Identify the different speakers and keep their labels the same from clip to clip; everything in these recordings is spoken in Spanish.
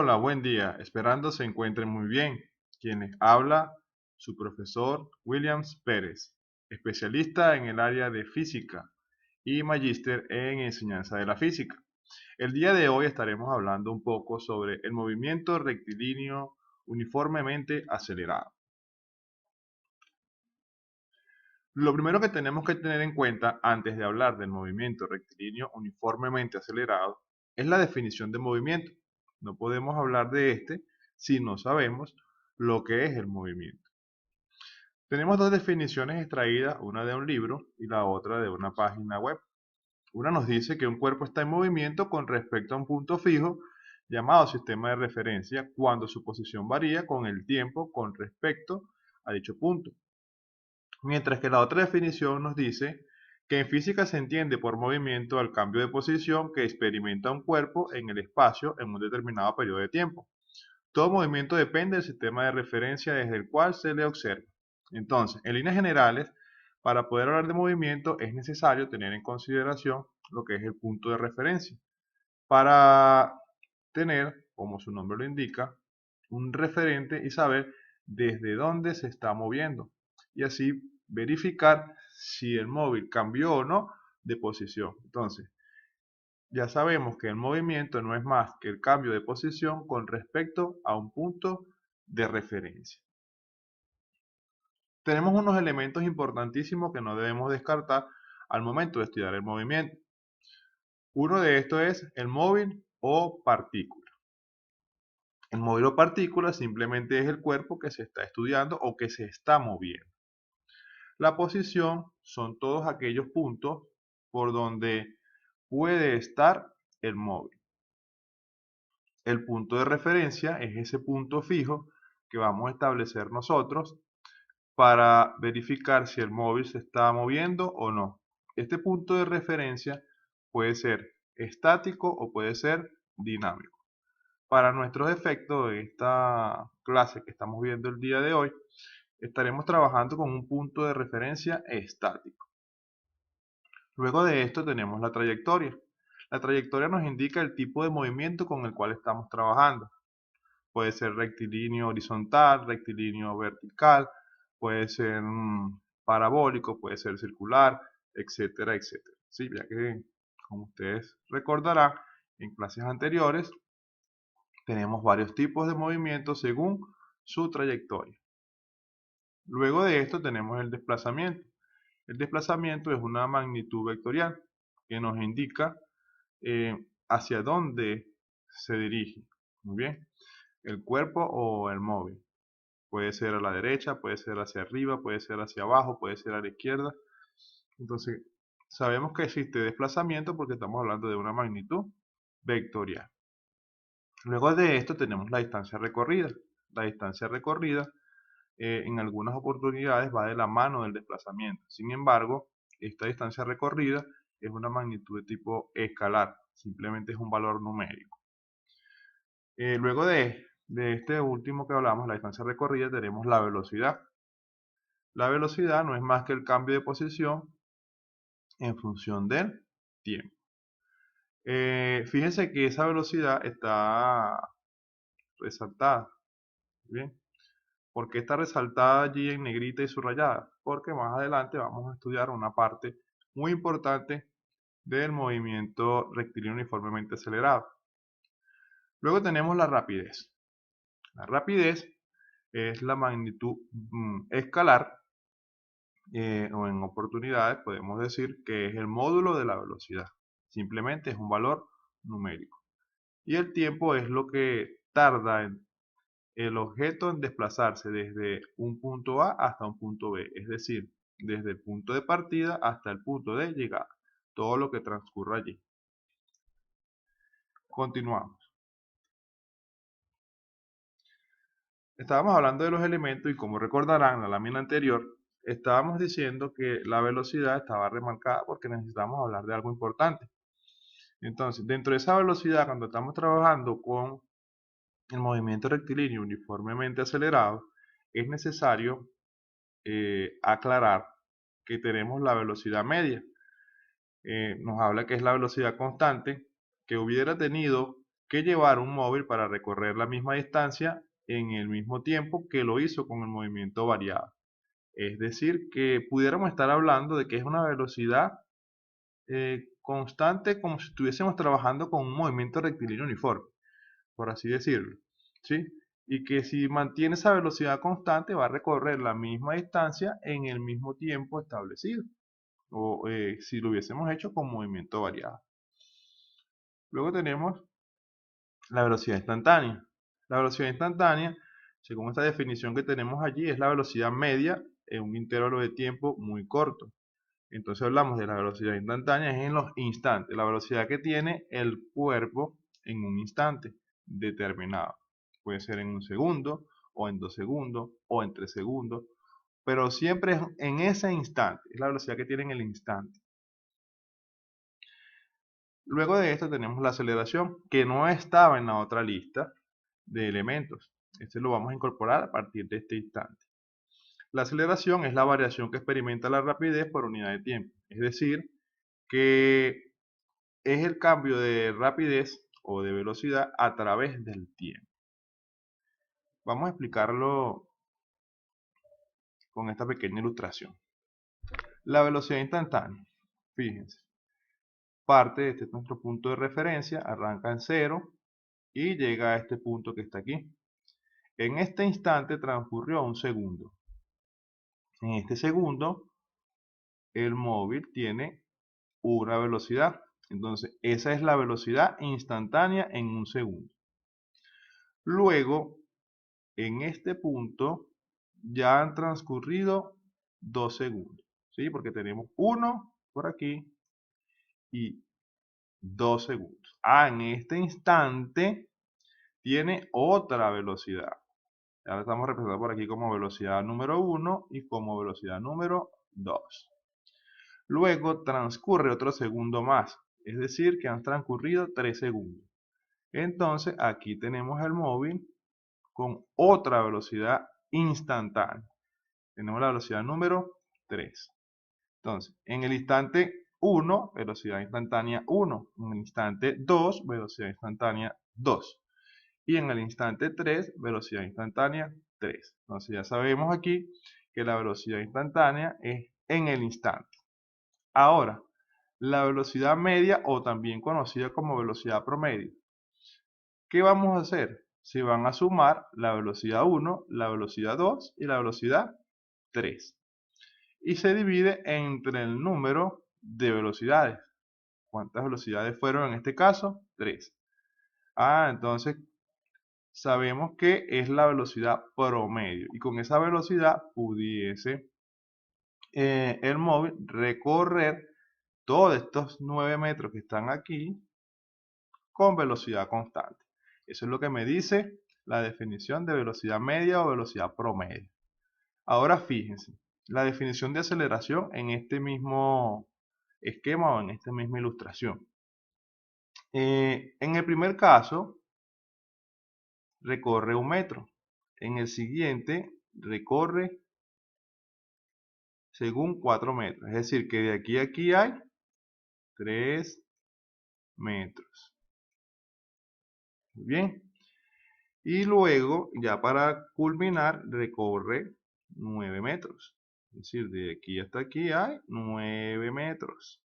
Speaker 1: Hola, buen día. Esperando se encuentren muy bien. Quienes habla su profesor Williams Pérez, especialista en el área de física y magíster en enseñanza de la física. El día de hoy estaremos hablando un poco sobre el movimiento rectilíneo uniformemente acelerado. Lo primero que tenemos que tener en cuenta antes de hablar del movimiento rectilíneo uniformemente acelerado es la definición de movimiento. No podemos hablar de este si no sabemos lo que es el movimiento. Tenemos dos definiciones extraídas, una de un libro y la otra de una página web. Una nos dice que un cuerpo está en movimiento con respecto a un punto fijo llamado sistema de referencia cuando su posición varía con el tiempo con respecto a dicho punto. Mientras que la otra definición nos dice que en física se entiende por movimiento al cambio de posición que experimenta un cuerpo en el espacio en un determinado periodo de tiempo. Todo movimiento depende del sistema de referencia desde el cual se le observa. Entonces, en líneas generales, para poder hablar de movimiento es necesario tener en consideración lo que es el punto de referencia, para tener, como su nombre lo indica, un referente y saber desde dónde se está moviendo y así verificar si el móvil cambió o no de posición. Entonces, ya sabemos que el movimiento no es más que el cambio de posición con respecto a un punto de referencia. Tenemos unos elementos importantísimos que no debemos descartar al momento de estudiar el movimiento. Uno de estos es el móvil o partícula. El móvil o partícula simplemente es el cuerpo que se está estudiando o que se está moviendo. La posición son todos aquellos puntos por donde puede estar el móvil. El punto de referencia es ese punto fijo que vamos a establecer nosotros para verificar si el móvil se está moviendo o no. Este punto de referencia puede ser estático o puede ser dinámico. Para nuestros efectos de esta clase que estamos viendo el día de hoy, estaremos trabajando con un punto de referencia estático. Luego de esto tenemos la trayectoria. La trayectoria nos indica el tipo de movimiento con el cual estamos trabajando. Puede ser rectilíneo horizontal, rectilíneo vertical, puede ser parabólico, puede ser circular, etcétera, etcétera. Sí, ya que, como ustedes recordarán, en clases anteriores tenemos varios tipos de movimientos según su trayectoria. Luego de esto tenemos el desplazamiento. El desplazamiento es una magnitud vectorial que nos indica hacia dónde se dirige. Muy bien, el cuerpo o el móvil. Puede ser a la derecha, puede ser hacia arriba, puede ser hacia abajo, puede ser a la izquierda. Entonces, sabemos que existe desplazamiento porque estamos hablando de una magnitud vectorial. Luego de esto tenemos la distancia recorrida. La distancia recorrida en algunas oportunidades va de la mano del desplazamiento. Sin embargo, esta distancia recorrida es una magnitud de tipo escalar, simplemente es un valor numérico. Luego de este último que hablamos, la distancia recorrida, tenemos la velocidad. La velocidad no es más que el cambio de posición en función del tiempo. Fíjense que esa velocidad está resaltada. ¿Bien? ¿Por qué está resaltada allí en negrita y subrayada? Porque más adelante vamos a estudiar una parte muy importante del movimiento rectilíneo uniformemente acelerado. Luego tenemos la rapidez. La rapidez es la magnitud escalar, o en oportunidades podemos decir que es el módulo de la velocidad. Simplemente es un valor numérico. Y el tiempo es lo que tarda el objeto en desplazarse desde un punto A hasta un punto B, es decir, desde el punto de partida hasta el punto de llegada, todo lo que transcurra allí. Continuamos. Estábamos hablando de los elementos y como recordarán en la lámina anterior, estábamos diciendo que la velocidad estaba remarcada porque necesitamos hablar de algo importante. Entonces, dentro de esa velocidad, cuando estamos trabajando con el movimiento rectilíneo uniformemente acelerado, es necesario aclarar que tenemos la velocidad media. Nos habla que es la velocidad constante que hubiera tenido que llevar un móvil para recorrer la misma distancia en el mismo tiempo que lo hizo con el movimiento variado. Es decir, que pudiéramos estar hablando de que es una velocidad constante, como si estuviésemos trabajando con un movimiento rectilíneo uniforme, por así decirlo, ¿sí? Y que si mantiene esa velocidad constante va a recorrer la misma distancia en el mismo tiempo establecido, o si lo hubiésemos hecho con movimiento variado. Luego tenemos la velocidad instantánea. La velocidad instantánea, según esta definición que tenemos allí, es la velocidad media en un intervalo de tiempo muy corto. Entonces hablamos de la velocidad instantánea es en los instantes, la velocidad que tiene el cuerpo en un instante determinado. Puede ser en un segundo, o en 2 segundos, o en 3 segundos, pero siempre es en ese instante, es la velocidad que tiene en el instante. Luego de esto tenemos la aceleración, que no estaba en la otra lista de elementos. Este lo vamos a incorporar a partir de este instante. La aceleración es la variación que experimenta la rapidez por unidad de tiempo. Es decir, que es el cambio de rapidez o de velocidad a través del tiempo. Vamos a explicarlo con esta pequeña ilustración. La velocidad instantánea, fíjense, parte de este nuestro punto de referencia, arranca en 0 y llega a este punto que está aquí. En este instante transcurrió un segundo. En este segundo, el móvil tiene una velocidad. Entonces, esa es la velocidad instantánea en un segundo. Luego, en este punto, ya han transcurrido 2 segundos. ¿Sí? Porque tenemos 1 por aquí y 2 segundos. En este instante tiene otra velocidad. Ya la estamos representando por aquí como velocidad número 1 y como velocidad número 2. Luego transcurre otro segundo más, es decir, que han transcurrido 3 segundos. Entonces aquí tenemos el móvil con otra velocidad instantánea. Tenemos la velocidad número 3. Entonces, en el instante 1, velocidad instantánea 1. En el instante 2, velocidad instantánea 2. Y en el instante 3, velocidad instantánea 3. Entonces ya sabemos aquí que la velocidad instantánea es en el instante. Ahora, la velocidad media o también conocida como velocidad promedio. ¿Qué vamos a hacer? Se van a sumar la velocidad 1, la velocidad 2 y la velocidad 3. Y se divide entre el número de velocidades. ¿Cuántas velocidades fueron en este caso? 3. Entonces sabemos que es la velocidad promedio. Y con esa velocidad pudiese el móvil recorrer todos estos 9 metros que están aquí con velocidad constante. Eso es lo que me dice la definición de velocidad media o velocidad promedio. Ahora fíjense, la definición de aceleración en este mismo esquema o en esta misma ilustración. En el primer caso, recorre 1 metro. En el siguiente, recorre según 4 metros. Es decir, que de aquí a aquí hay 3 metros. Bien. Y luego, ya para culminar, recorre 9 metros. Es decir, de aquí hasta aquí hay 9 metros.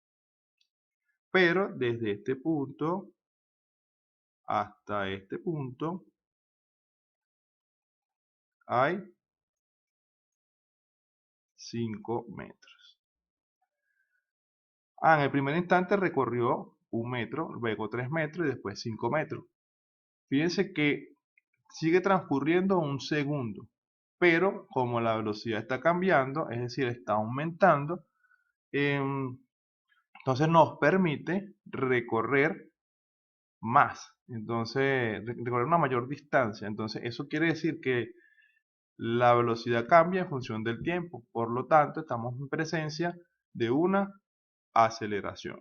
Speaker 1: Pero desde este punto hasta este punto hay 5 metros. En el primer instante recorrió 1 metro, luego 3 metros y después 5 metros. Fíjense que sigue transcurriendo un segundo, pero como la velocidad está cambiando, es decir, está aumentando, entonces nos permite recorrer más, entonces recorrer una mayor distancia. Entonces eso quiere decir que la velocidad cambia en función del tiempo, por lo tanto estamos en presencia de una aceleración.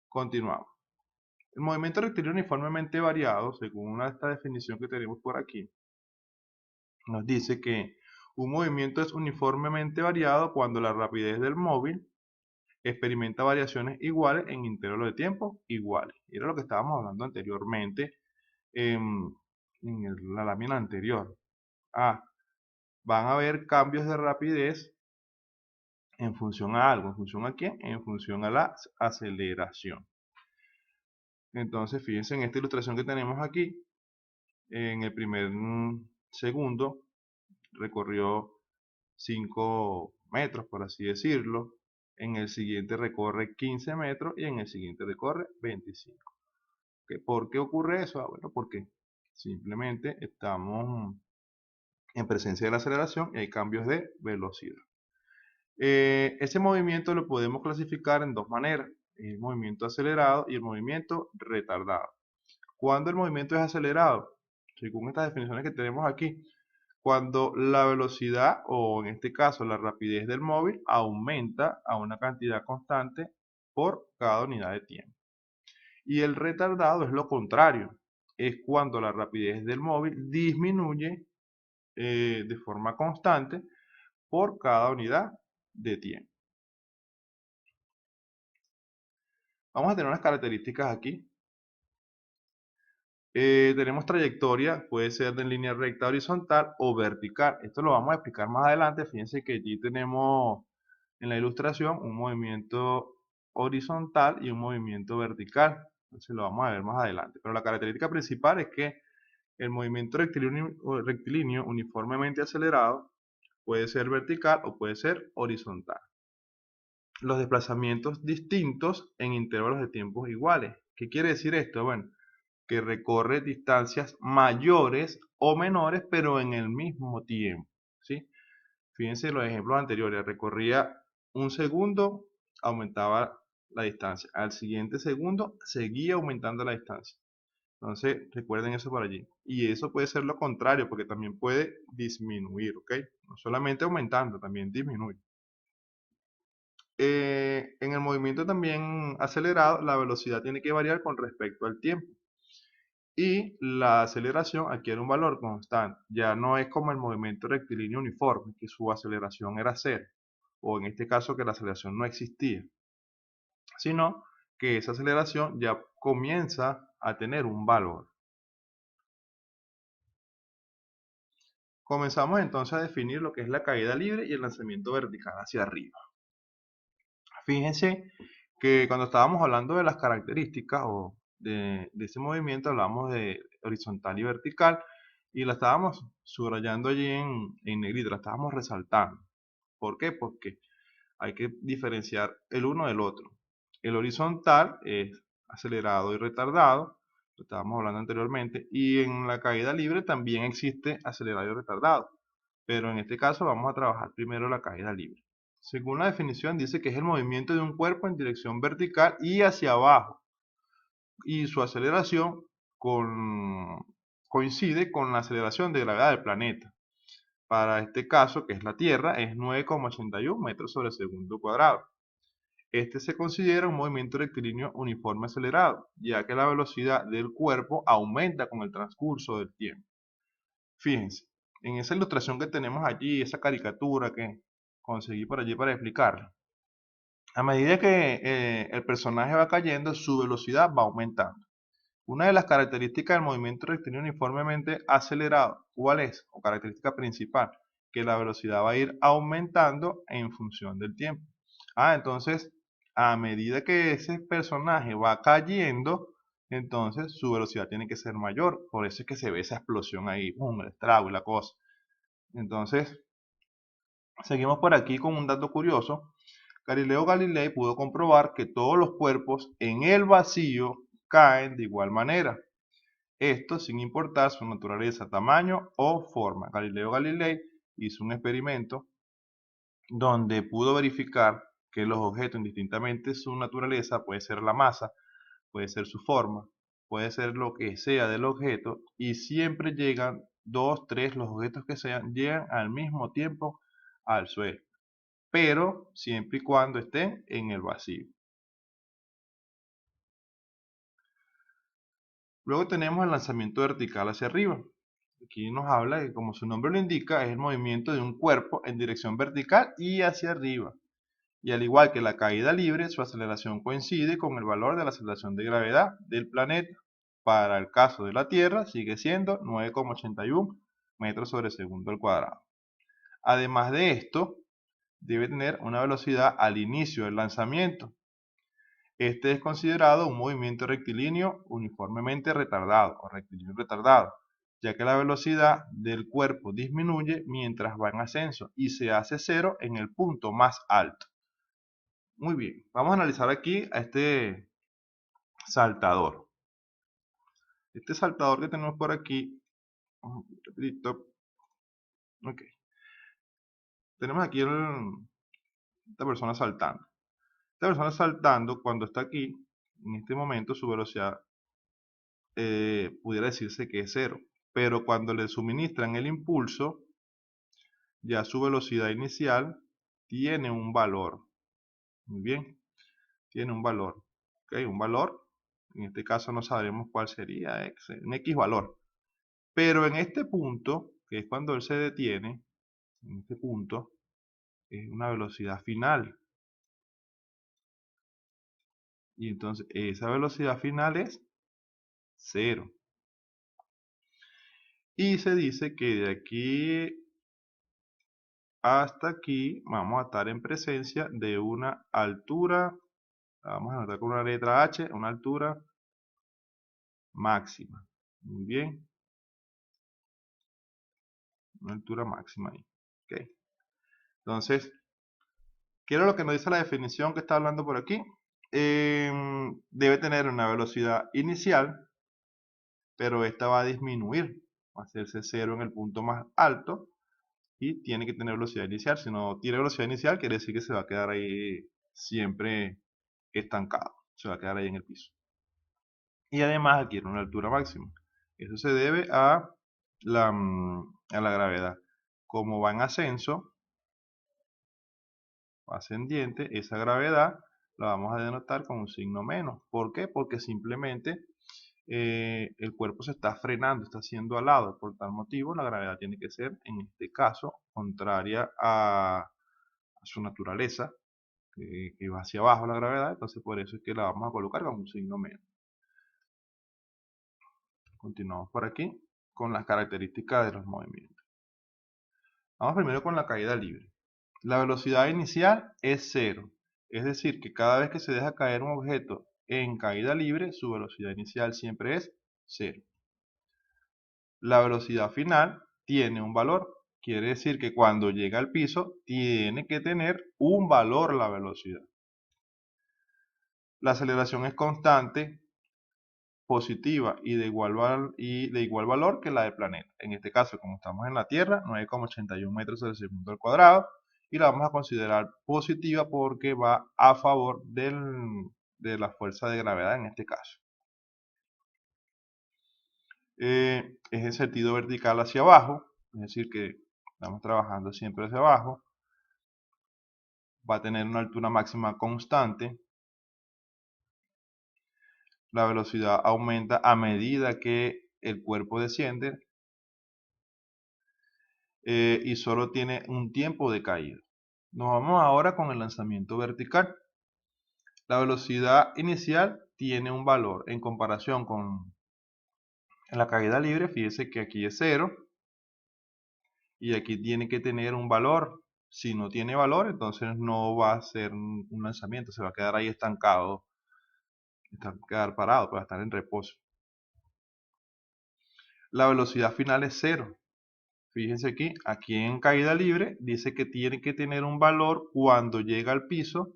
Speaker 1: Continuamos. El movimiento rectilíneo uniformemente variado, según esta definición que tenemos por aquí, nos dice que un movimiento es uniformemente variado cuando la rapidez del móvil experimenta variaciones iguales en intervalos de tiempo iguales. Era lo que estábamos hablando anteriormente en la lámina anterior. Van a haber cambios de rapidez en función a algo. ¿En función a quién? En función a la aceleración. Entonces, fíjense en esta ilustración que tenemos aquí. En el primer segundo recorrió 5 metros, por así decirlo. En el siguiente recorre 15 metros y en el siguiente recorre 25. ¿Por qué ocurre eso? Bueno, porque simplemente estamos en presencia de la aceleración y hay cambios de velocidad. Ese movimiento lo podemos clasificar en dos maneras, el movimiento acelerado y el movimiento retardado. ¿Cuándo el movimiento es acelerado? Según estas definiciones que tenemos aquí, cuando la velocidad o en este caso la rapidez del móvil aumenta a una cantidad constante por cada unidad de tiempo. Y el retardado es lo contrario, es cuando la rapidez del móvil disminuye de forma constante por cada unidad de tiempo. Vamos a tener unas características aquí. Tenemos trayectoria, puede ser de línea recta horizontal o vertical. Esto lo vamos a explicar más adelante. Fíjense que aquí tenemos en la ilustración un movimiento horizontal y un movimiento vertical. Entonces lo vamos a ver más adelante. Pero la característica principal es que el movimiento rectilíneo uniformemente acelerado puede ser vertical o puede ser horizontal. Los desplazamientos distintos en intervalos de tiempos iguales. ¿Qué quiere decir esto? Bueno, que recorre distancias mayores o menores, pero en el mismo tiempo, ¿sí? Fíjense los ejemplos anteriores, recorría un segundo, aumentaba la distancia, al siguiente segundo seguía aumentando la distancia. Entonces, recuerden eso por allí. Y eso puede ser lo contrario, porque también puede disminuir, ¿ok? No solamente aumentando, también disminuye. En el movimiento también acelerado, la velocidad tiene que variar con respecto al tiempo. Y la aceleración adquiere un valor constante. Ya no es como el movimiento rectilíneo uniforme, que su aceleración era cero, o en este caso que la aceleración no existía, sino que esa aceleración ya comienza a tener un valor. Comenzamos entonces a definir lo que es la caída libre y el lanzamiento vertical hacia arriba. Fíjense que cuando estábamos hablando de las características o de ese movimiento, hablamos de horizontal y vertical y la estábamos subrayando allí en negrito, la estábamos resaltando. ¿Por qué? Porque hay que diferenciar el uno del otro. El horizontal es acelerado y retardado, lo estábamos hablando anteriormente, y en la caída libre también existe acelerado y retardado, pero en este caso vamos a trabajar primero la caída libre. Según la definición dice que es el movimiento de un cuerpo en dirección vertical y hacia abajo, y su aceleración coincide con la aceleración de gravedad del planeta. Para este caso, que es la Tierra, es 9,81 metros sobre segundo cuadrado. Este se considera un movimiento rectilíneo uniforme acelerado, ya que la velocidad del cuerpo aumenta con el transcurso del tiempo. Fíjense, en esa ilustración que tenemos allí, esa caricatura que conseguí por allí para explicarla, a medida que el personaje va cayendo, su velocidad va aumentando. Una de las características del movimiento rectilíneo uniformemente acelerado, ¿cuál es? O característica principal, que la velocidad va a ir aumentando en función del tiempo. Entonces, a medida que ese personaje va cayendo, entonces su velocidad tiene que ser mayor. Por eso es que se ve esa explosión ahí, el estrago y la cosa. Entonces, seguimos por aquí con un dato curioso. Galileo Galilei pudo comprobar que todos los cuerpos en el vacío caen de igual manera. Esto sin importar su naturaleza, tamaño o forma. Galileo Galilei hizo un experimento donde pudo verificar que los objetos, indistintamente su naturaleza, puede ser la masa, puede ser su forma, puede ser lo que sea del objeto, y siempre llegan dos, tres, los objetos que sean, llegan al mismo tiempo al suelo, pero siempre y cuando estén en el vacío. Luego tenemos el lanzamiento vertical hacia arriba. Aquí nos habla que, como su nombre lo indica, es el movimiento de un cuerpo en dirección vertical y hacia arriba. Y al igual que la caída libre, su aceleración coincide con el valor de la aceleración de gravedad del planeta. Para el caso de la Tierra, sigue siendo 9,81 metros sobre segundo al cuadrado. Además de esto, debe tener una velocidad al inicio del lanzamiento. Este es considerado un movimiento rectilíneo uniformemente retardado o rectilíneo retardado, ya que la velocidad del cuerpo disminuye mientras va en ascenso y se hace cero en el punto más alto. Muy bien, vamos a analizar aquí a este saltador. Este saltador que tenemos por aquí, rapidito, ok. Tenemos aquí esta persona saltando. Esta persona saltando, cuando está aquí, en este momento su velocidad pudiera decirse que es cero. Pero cuando le suministran el impulso, ya su velocidad inicial tiene un valor. Muy bien, tiene un valor. Ok, un valor. En este caso no sabremos cuál sería, un X valor. Pero en este punto, que es cuando él se detiene, en este punto, es una velocidad final. Y entonces esa velocidad final es cero. Y se dice que de aquí hasta aquí vamos a estar en presencia de una altura, vamos a anotar con una letra H, una altura máxima. Muy bien, una altura máxima ahí. Okay. Entonces, ¿qué era lo que nos dice la definición que está hablando por aquí? Debe tener una velocidad inicial, pero esta va a disminuir, va a hacerse cero en el punto más alto y tiene que tener velocidad inicial. Si no tiene velocidad inicial, quiere decir que se va a quedar ahí siempre estancado, se va a quedar ahí en el piso. Y además adquiere una altura máxima. Eso se debe a la gravedad. Como va en ascenso, ascendiente, esa gravedad la vamos a denotar con un signo menos. ¿Por qué? Porque simplemente el cuerpo se está frenando, está siendo alado. Por tal motivo, la gravedad tiene que ser, en este caso, contraria a su naturaleza, que va hacia abajo la gravedad. Entonces, por eso es que la vamos a colocar con un signo menos. Continuamos por aquí con las características de los movimientos. Vamos primero con la caída libre. La velocidad inicial es cero, es decir, que cada vez que se deja caer un objeto en caída libre, su velocidad inicial siempre es cero. La velocidad final tiene un valor, quiere decir que cuando llega al piso tiene que tener un valor la velocidad. La aceleración es constante, positiva y de igual valor que la del planeta. En este caso, como estamos en la Tierra, 9,81 metros sobre segundo al cuadrado, y la vamos a considerar positiva porque va a favor de la fuerza de gravedad en este caso. Es en sentido vertical hacia abajo, es decir que estamos trabajando siempre hacia abajo. Va a tener una altura máxima constante. La velocidad aumenta a medida que el cuerpo desciende. Y solo tiene un tiempo de caída. Nos vamos ahora con el lanzamiento vertical. La velocidad inicial tiene un valor en comparación con la caída libre. Fíjese que aquí es 0 y aquí tiene que tener un valor. Si no tiene valor, entonces no va a ser un lanzamiento, se va a quedar ahí estancado, va a quedar parado, va a estar en reposo. La velocidad final es 0. Fíjense aquí en caída libre dice que tiene que tener un valor cuando llega al piso,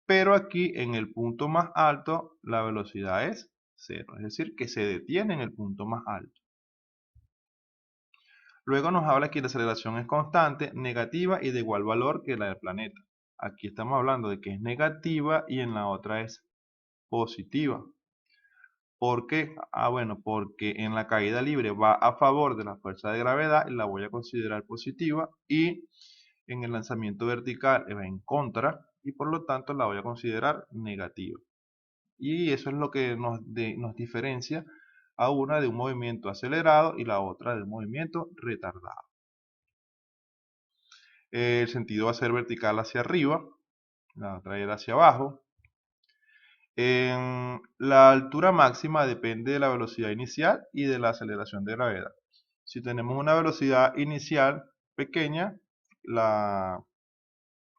Speaker 1: pero aquí en el punto más alto la velocidad es 0, es decir, que se detiene en el punto más alto. Luego nos habla que la aceleración es constante, negativa y de igual valor que la del planeta. Aquí estamos hablando de que es negativa y en la otra es positiva. ¿Por qué? Bueno, porque en la caída libre va a favor de la fuerza de gravedad y la voy a considerar positiva, y en el lanzamiento vertical va en contra y por lo tanto la voy a considerar negativa. Y eso es lo que nos diferencia a una de un movimiento acelerado y la otra de un movimiento retardado. El sentido va a ser vertical hacia arriba, la va a traer hacia abajo. En la altura máxima depende de la velocidad inicial y de la aceleración de gravedad. Si tenemos una velocidad inicial pequeña, la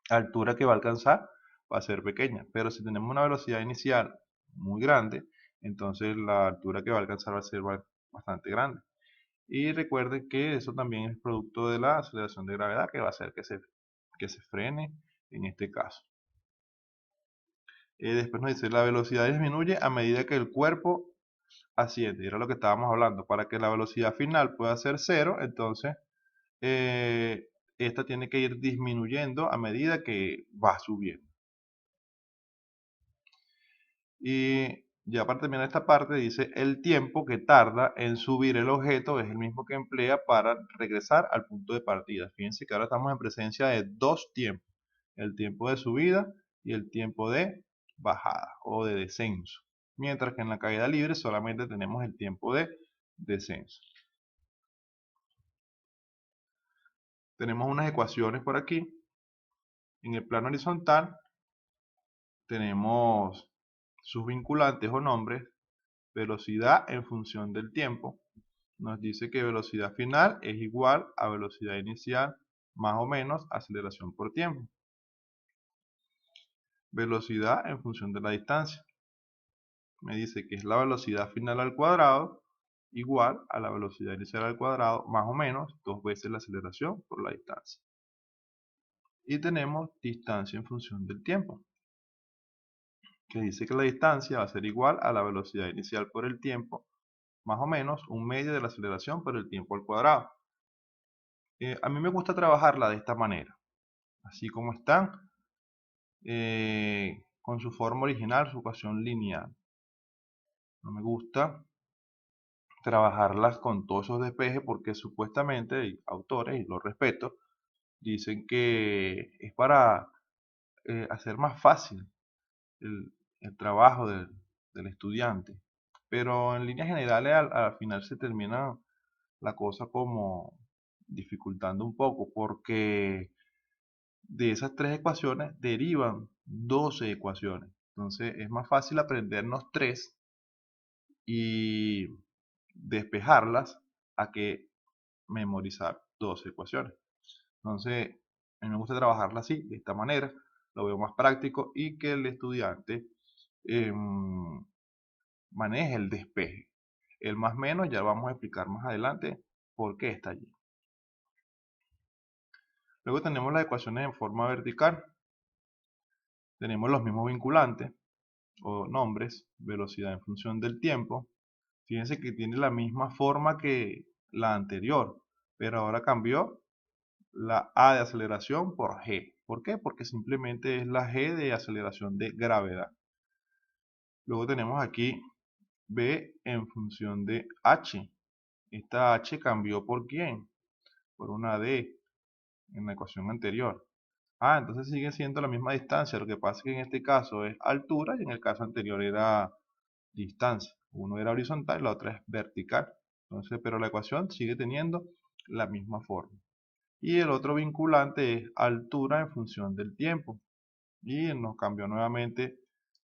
Speaker 1: altura que va a alcanzar va a ser pequeña. Pero si tenemos una velocidad inicial muy grande, entonces la altura que va a alcanzar va a ser bastante grande. Y recuerden que eso también es producto de la aceleración de gravedad que va a hacer que se frene en este caso. Después nos dice la velocidad disminuye a medida que el cuerpo asciende. Era lo que estábamos hablando. Para que la velocidad final pueda ser cero, entonces esta tiene que ir disminuyendo a medida que va subiendo. Y ya para terminar esta parte dice el tiempo que tarda en subir el objeto es el mismo que emplea para regresar al punto de partida. Fíjense que ahora estamos en presencia de dos tiempos, el tiempo de subida y el tiempo de bajada o de descenso. Mientras que en la caída libre solamente tenemos el tiempo de descenso. Tenemos unas ecuaciones por aquí. En el plano horizontal tenemos sus vinculantes o nombres, velocidad en función del tiempo. Nos dice que velocidad final es igual a velocidad inicial más o menos aceleración por tiempo. Velocidad en función de la distancia. Me dice que es la velocidad final al cuadrado igual a la velocidad inicial al cuadrado más o menos 2 veces la aceleración por la distancia. Y tenemos distancia en función del tiempo, que dice que la distancia va a ser igual a la velocidad inicial por el tiempo, más o menos un medio de la aceleración por el tiempo al cuadrado. A mí me gusta trabajarla de esta manera, así como están, con su forma original, su ecuación lineal. No me gusta trabajarlas con todos esos despejes porque supuestamente hay autores, y lo respeto, dicen que es para hacer más fácil el, el trabajo del estudiante. Pero en líneas generales al final se termina la cosa como dificultando un poco porque de esas tres ecuaciones derivan 12 ecuaciones. Entonces es más fácil aprendernos tres y despejarlas a que memorizar 12 ecuaciones. Entonces, a mí me gusta trabajarla así, de esta manera, lo veo más práctico y que el estudiante maneje el despeje. El más menos ya vamos a explicar más adelante por qué está allí. Luego tenemos las ecuaciones en forma vertical. Tenemos los mismos vinculantes o nombres, velocidad en función del tiempo. Fíjense que tiene la misma forma que la anterior, pero ahora cambió la A de aceleración por G. ¿Por qué? Porque simplemente es la G de aceleración de gravedad. Luego tenemos aquí B en función de H. Esta H cambió por ¿quién? Por una D en la ecuación anterior. Entonces sigue siendo la misma distancia. Lo que pasa es que en este caso es altura y en el caso anterior era distancia. Uno era horizontal y la otra es vertical. Entonces, pero la ecuación sigue teniendo la misma forma. Y el otro vinculante es altura en función del tiempo. Y nos cambió nuevamente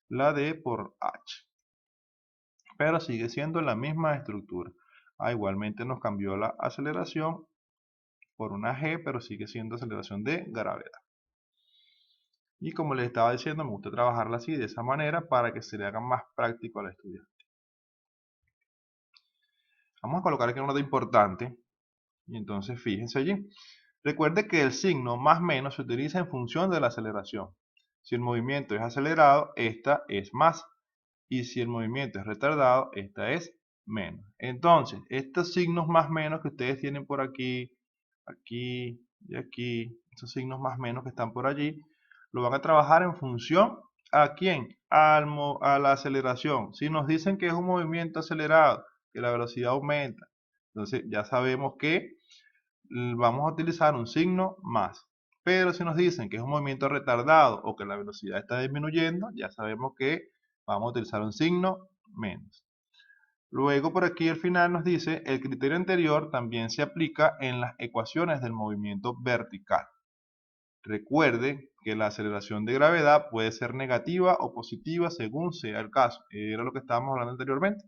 Speaker 1: la D por H. Pero sigue siendo la misma estructura. Igualmente nos cambió la aceleración por una G, pero sigue siendo aceleración de gravedad. Y como les estaba diciendo, me gusta trabajarla así, de esa manera, para que se le haga más práctico al estudiante. Vamos a colocar aquí una nota importante. Y entonces fíjense allí. Recuerde que el signo más menos se utiliza en función de la aceleración. Si el movimiento es acelerado, esta es más. Y si el movimiento es retardado, esta es menos. Entonces, estos signos más menos que ustedes tienen por aquí, aquí y aquí, esos signos más menos que están por allí, lo van a trabajar en función ¿a quién? A la aceleración. Si nos dicen que es un movimiento acelerado, que la velocidad aumenta, entonces ya sabemos que vamos a utilizar un signo más. Pero si nos dicen que es un movimiento retardado o que la velocidad está disminuyendo, ya sabemos que vamos a utilizar un signo menos. Luego por aquí al final nos dice, el criterio anterior también se aplica en las ecuaciones del movimiento vertical. Recuerde que la aceleración de gravedad puede ser negativa o positiva según sea el caso. Era lo que estábamos hablando anteriormente.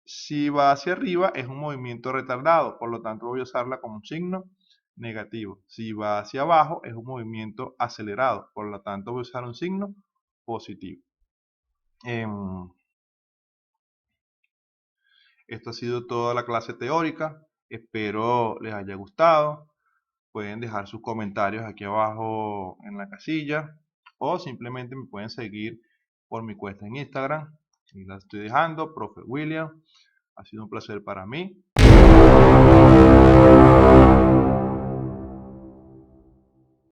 Speaker 1: Si va hacia arriba es un movimiento retardado, por lo tanto voy a usarla como un signo negativo. Si va hacia abajo es un movimiento acelerado, por lo tanto voy a usar un signo positivo. Esto ha sido toda la clase teórica. Espero les haya gustado. Pueden dejar sus comentarios aquí abajo en la casilla o simplemente me pueden seguir por mi cuenta en Instagram. Y la estoy dejando, Profe William. Ha sido un placer para mí.